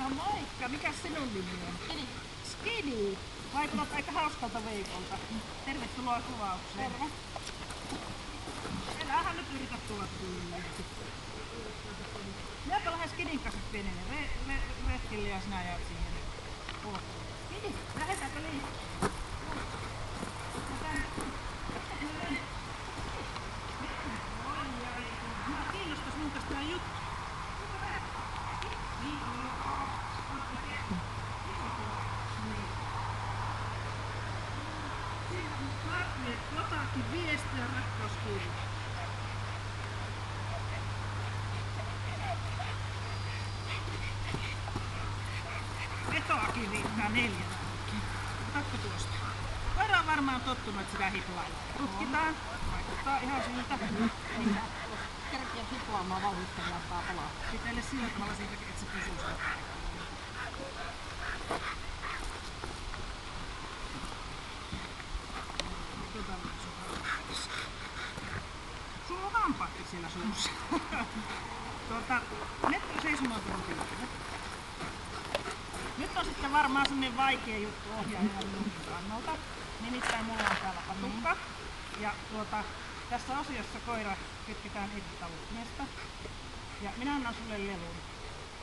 No moikka, mikäs sinun nimi on? Skidi. Skidi! Vaikutat aika hauskalta Veikolta. Tervetuloa kuvaukseen. Terve. Älähän nyt yritä tulla kyllä. Minäpä lähden Skidin kanssa pienelle retkelle ja sinä jäät siihen. Skidi, lähdetäänkö liikkeelle? Kiinnostais mun tästä tää juttu. Jotakin viestiä rakkauskirja. Vetoakin riittää 4. Otatko tuosta? Koira on varmaan tottunut, että sitä hiplaa. Tutkitaan. Vaikuttaa ihan siltä. Kerkeä hiplaamaan vauhdistavia saa palaa. Pitele sillä tavalla siitä, että se pysyy sitä. Sulla on hampaatkin siellä suussa. Metro seisomaan tuon piirtein. Nyt on sitten varmaan sellainen vaikea juttu ohjaajan kannalta. Nimittäin mulla on täällä patukka. Ja tässä osiossa koira kytketään etutaluttimesta. Ja minä annan sulle lelun.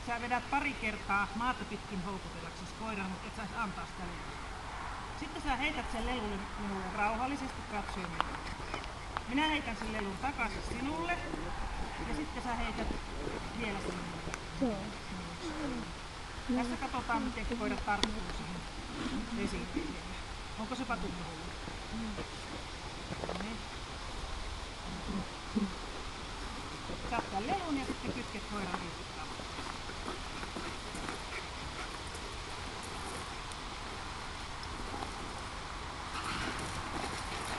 Sä vedät pari kertaa maata pitkin houkutellaksesi koiran, mutta et saisi antaa sitä lelua. Sitten sä heität sen lelun minulle rauhallisesti katsoen. Minä heitän sen lelun takaisin sinulle. Ja sitten sä heität vielä sen minulle. Tässä katsotaan, miten koira tarttuu siihen esiin. Onko se patukka hullu? Saat tämän lelun ja sitten kytket koiran riittämään.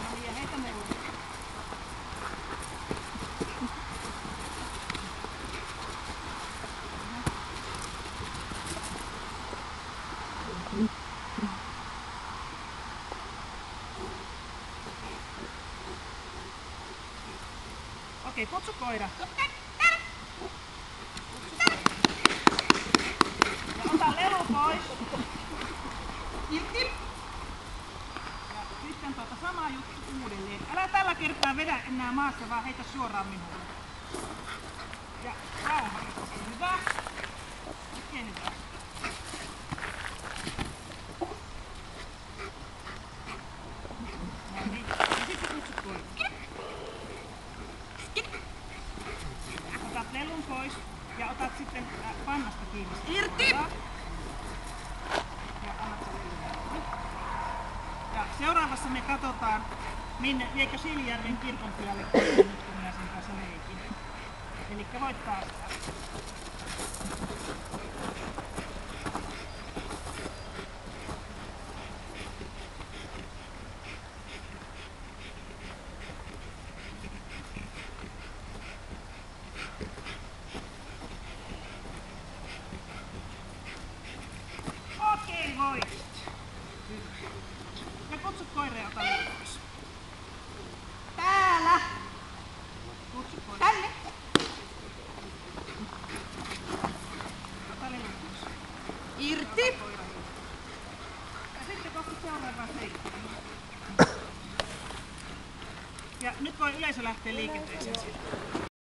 No niin, ja heitä mulle. Okei, kutsu koira. Ja ota lelu pois. Irti. Ja sitten sama juttu uudelleen. Älä tällä kertaa vedä enää maassa, vaan heitä suoraan minulle. Ja rauhallisesti. Hyvä. Oikein hyvä. No niin. Ja sitten kutsu koira. Otat lelun pois ja otat sitten pannasta kiinni. Irti! Ja annat sen lelun. Ja seuraavassa me katsotaan, viekö Siilijärven kirkonkylälle nyt kun minä sen kanssa leikin. Elikkä voit taas. Okei, voit. Hyvä. Ja kutsu koira ja ota lelu pois. Täällä! Kutsu koira. Tänne! Ota lelu pois. Irti! Ota koira. Ja sitten kohta seuraavaan seikkaan. Ja nyt voi yleisö lähteä liikenteeseen.